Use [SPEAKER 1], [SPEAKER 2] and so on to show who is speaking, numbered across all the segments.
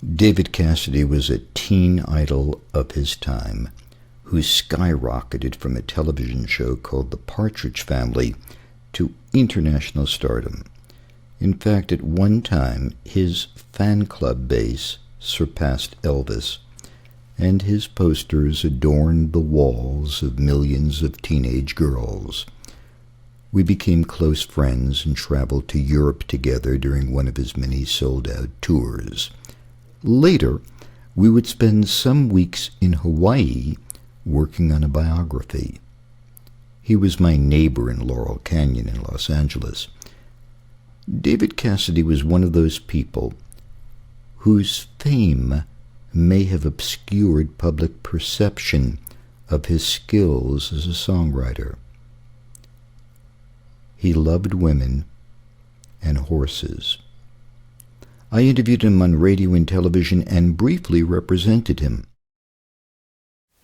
[SPEAKER 1] David Cassidy was a teen idol of his time who skyrocketed from a television show called The Partridge Family to international stardom. In fact, at one time, his fan club base surpassed Elvis, and his posters adorned the walls of millions of teenage girls. We became close friends and traveled to Europe together during one of his many sold-out tours. Later, we would spend some weeks in Hawaii working on a biography. He was my neighbor in Laurel Canyon in Los Angeles. David Cassidy was one of those people whose fame may have obscured public perception of his skills as a songwriter. He loved women and horses. I interviewed him on radio and television and briefly represented him.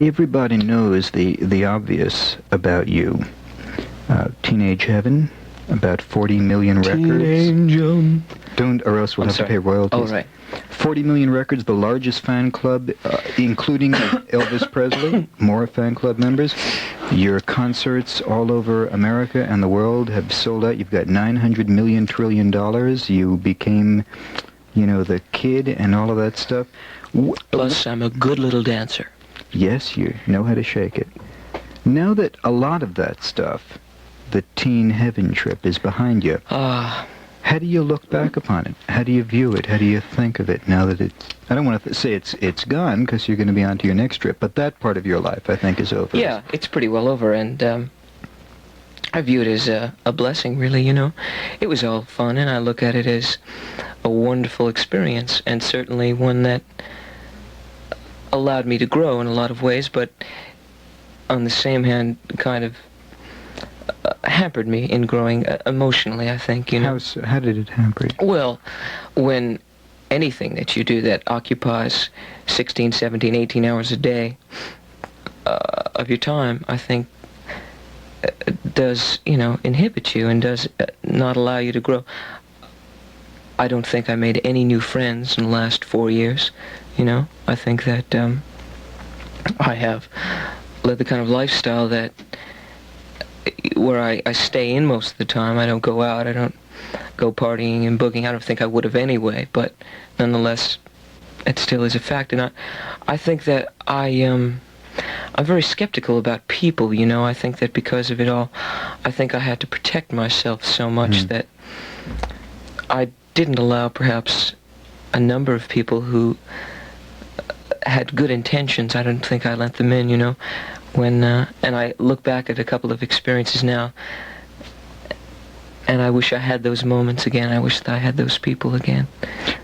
[SPEAKER 2] Everybody knows the obvious about you. Teenage Heaven, about 40 million records. Don't, or else we'll have to pay royalties.
[SPEAKER 3] Oh, right.
[SPEAKER 2] 40 million records, the largest fan club, including Elvis Presley, more fan club members. Your concerts all over America and the world have sold out. You've got $900 million trillion. You became, the kid and all of that stuff.
[SPEAKER 3] Plus, I'm a good little dancer.
[SPEAKER 2] Yes, you know how to shake it. Now that a lot of that stuff, the teen heaven trip, is behind you, how do you look back upon it? How do you view it? How do you think of it now that it's... I don't want to say it's gone, because you're going to be on to your next trip, but that part of your life, I think, is over.
[SPEAKER 3] Yeah, it's pretty well over, and I view it as a blessing, really, It was all fun, and I look at it as a wonderful experience, and certainly one that allowed me to grow in a lot of ways, but on the same hand, kind of hampered me in growing emotionally, I think,
[SPEAKER 2] How did it hamper you?
[SPEAKER 3] Well, when anything that you do that occupies 16, 17, 18 hours a day of your time, I think, does, inhibit you and does not allow you to grow. I don't think I made any new friends in the last 4 years, I think that I have led the kind of lifestyle that where I stay in most of the time. I don't go out. I don't go partying and boogieing. I don't think I would have anyway, but nonetheless, it still is a fact. And I think that I'm very skeptical about people, I think that because of it all, I think I had to protect myself so much that I didn't allow perhaps a number of people who had good intentions. I don't think I let them in, when and I look back at a couple of experiences now, and I wish I had those moments again. I wish that I had those people again.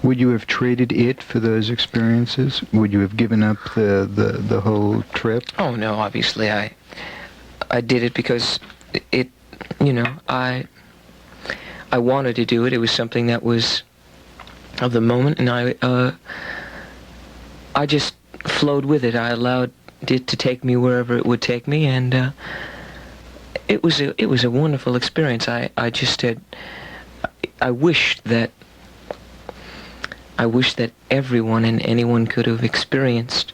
[SPEAKER 2] Would you have traded it for those experiences? Would you have given up the whole trip?
[SPEAKER 3] Oh no, obviously I did it because it I wanted to do it. It was something that was of the moment, and I just flowed with it. I allowed it to take me wherever it would take me, and it was a wonderful experience. I wish that everyone and anyone could have experienced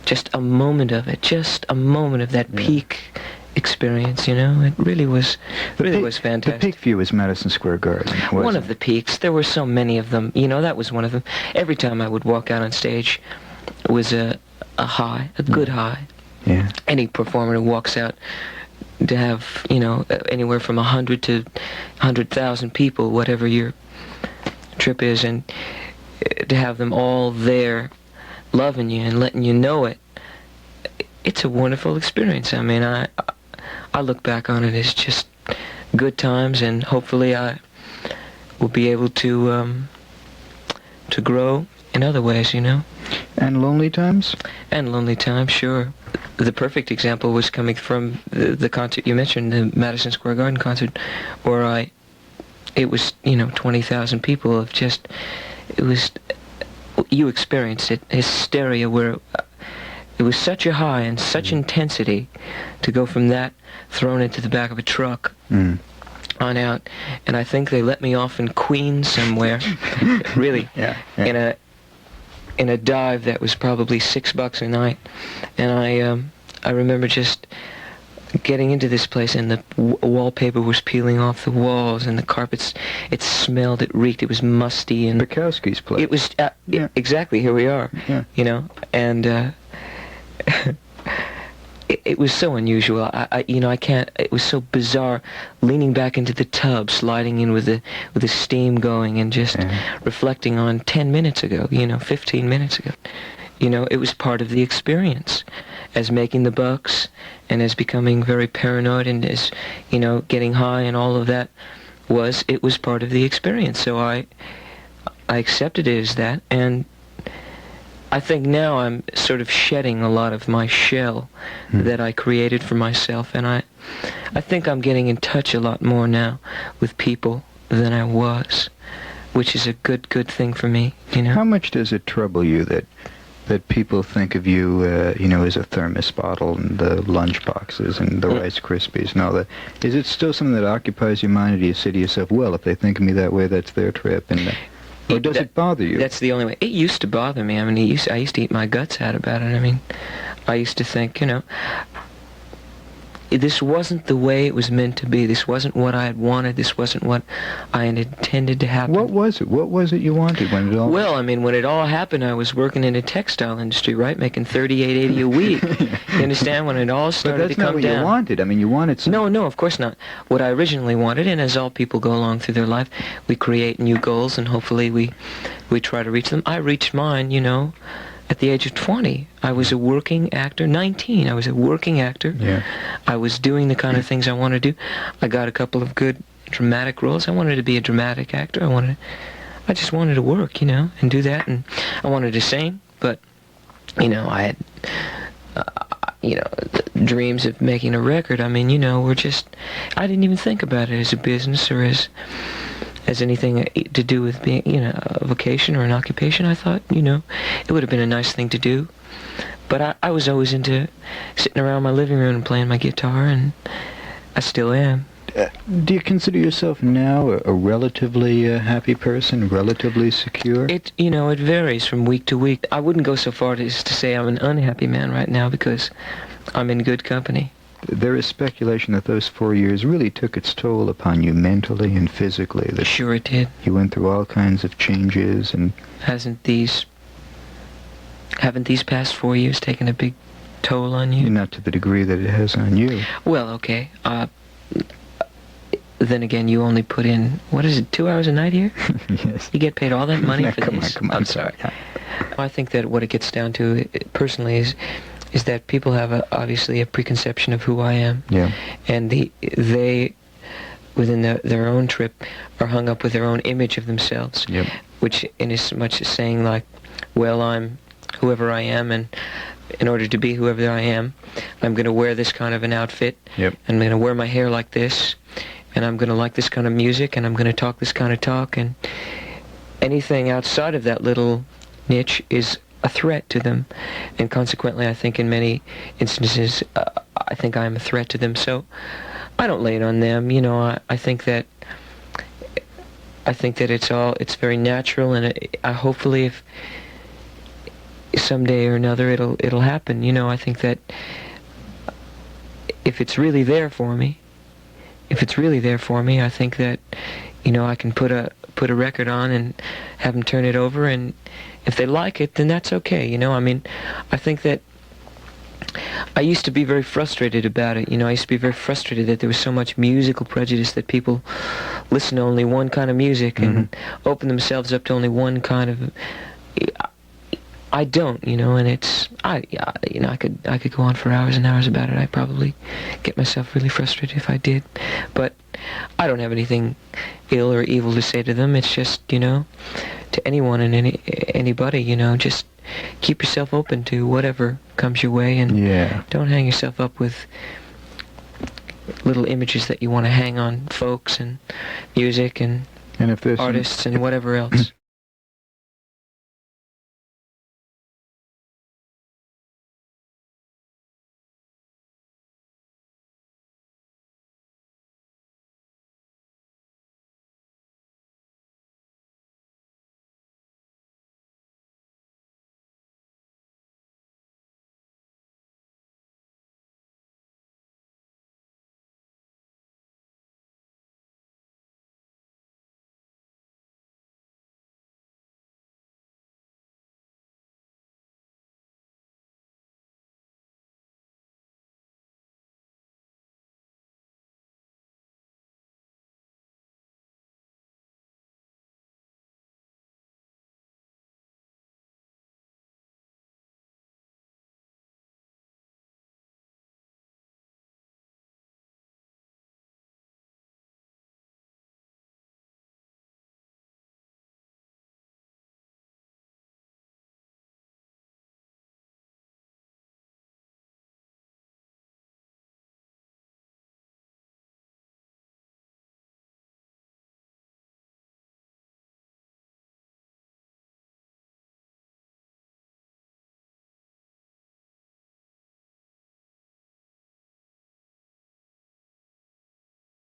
[SPEAKER 3] just a moment of it, just a moment of that peak experience. It really was fantastic.
[SPEAKER 2] The peak view is Madison Square Garden.
[SPEAKER 3] One of the peaks. There were so many of them. That was one of them. Every time I would walk out on stage, it was a high, a good high.
[SPEAKER 2] Yeah.
[SPEAKER 3] Any performer who walks out to have, anywhere from 100 to 100,000 people, whatever your trip is, and to have them all there loving you and letting you know it, it's a wonderful experience. I mean, I look back on it as just good times, and hopefully I will be able to grow in other ways,
[SPEAKER 2] And lonely times?
[SPEAKER 3] And lonely times, sure. The perfect example was coming from the concert you mentioned, the Madison Square Garden concert, where it was, 20,000 people of just, it was, you experienced it, hysteria, where it was such a high and such intensity to go from that thrown into the back of a truck on out. And I think they let me off in Queens somewhere, really, in a dive that was probably $6 a night, and I remember just getting into this place, and the wallpaper was peeling off the walls, and the carpets, it smelled, it reeked, it was musty, and
[SPEAKER 2] Bukowski's place.
[SPEAKER 3] it was
[SPEAKER 2] Yeah.
[SPEAKER 3] exactly, here we are.
[SPEAKER 2] Yeah.
[SPEAKER 3] You know, and it was so unusual. I can't. It was so bizarre, leaning back into the tub, sliding in with the steam going, and just reflecting on 10 minutes ago. 15 minutes ago. It was part of the experience, as making the bucks, and as becoming very paranoid, and as getting high, and all of that it was part of the experience. So I accepted it as that, and I think now I'm sort of shedding a lot of my shell that I created for myself, and I think I'm getting in touch a lot more now with people than I was, which is a good thing for me,
[SPEAKER 2] How much does it trouble you that people think of you, as a thermos bottle and the lunch boxes and the Rice Krispies and all that? Is it still something that occupies your mind, or do you say to yourself, well, if they think of me that way, that's their trip, and... Or does it bother you?
[SPEAKER 3] That's the only way. It used to bother me. I mean, I used to eat my guts out about it. I mean, I used to think, this wasn't the way it was meant to be. This wasn't what I had wanted. This wasn't what I had intended to happen.
[SPEAKER 2] What was it? What was it you wanted when it all...
[SPEAKER 3] Well, I mean, when it all happened, I was working in the textile industry, right, making $38.80 a week. You understand? When it all started to come down.
[SPEAKER 2] But that's not what you wanted. I mean, you wanted some...
[SPEAKER 3] No, of course not. What I originally wanted, and as all people go along through their life, we create new goals, and hopefully we try to reach them. I reached mine, at the age of 20. I was a working actor. 19, I was a working actor.
[SPEAKER 2] Yeah.
[SPEAKER 3] I was doing the kind of things I wanted to do. I got a couple of good dramatic roles. I wanted to be a dramatic actor. I just wanted to work, and do that. And I wanted to sing, but, I had, dreams of making a record. I mean, I didn't even think about it as a business or as anything to do with being, a vocation or an occupation. I thought, it would have been a nice thing to do. But I was always into sitting around my living room and playing my guitar, and I still am.
[SPEAKER 2] Do you consider yourself now a relatively happy person, relatively secure?
[SPEAKER 3] It varies from week to week. I wouldn't go so far as to say I'm an unhappy man right now, because I'm in good company.
[SPEAKER 2] There is speculation that those 4 years really took its toll upon you mentally and physically. That
[SPEAKER 3] Sure it did.
[SPEAKER 2] You went through all kinds of changes, and...
[SPEAKER 3] Haven't these past 4 years taken a big toll on you?
[SPEAKER 2] Not to the degree that it has on you.
[SPEAKER 3] Well, okay. Then again, you only put in, 2 hours a night here?
[SPEAKER 2] Yes.
[SPEAKER 3] You get paid all that money for this?
[SPEAKER 2] Come on.
[SPEAKER 3] I'm sorry. I think that what it gets down to, personally, is that people have obviously a preconception of who I am.
[SPEAKER 2] Yeah.
[SPEAKER 3] And they within their own trip, are hung up with their own image of themselves.
[SPEAKER 2] Yep.
[SPEAKER 3] Which in as much as saying like, well, I'm whoever I am, and in order to be whoever I am, I'm going to wear this kind of an outfit.
[SPEAKER 2] Yep.
[SPEAKER 3] I'm going to wear my hair like this, and I'm going to like this kind of music, and I'm going to talk this kind of talk, and anything outside of that little niche is a threat to them, and consequently I think in many instances I think I'm a threat to them, so I don't lay it on them. You know, I think that it's very natural, and I hopefully if someday or another it'll happen. You know, I think that if it's really there for me, I think that, you know, I can put a record on and have them turn it over, and if they like it, then that's okay. You know, I mean, I think that I used to be very frustrated about it. You know, I used to be very frustrated that there was so much musical prejudice, that people listen to only one kind of music and open themselves up to only one kind of... I don't, you know, and I could go on for hours and hours about it. I'd probably get myself really frustrated if I did. But I don't have anything ill or evil to say to them. It's just, you know, to anyone and anybody, you know, just keep yourself open to whatever comes your way, and don't hang yourself up with little images that you want to hang on folks and music and
[SPEAKER 2] if
[SPEAKER 3] artists and whatever else.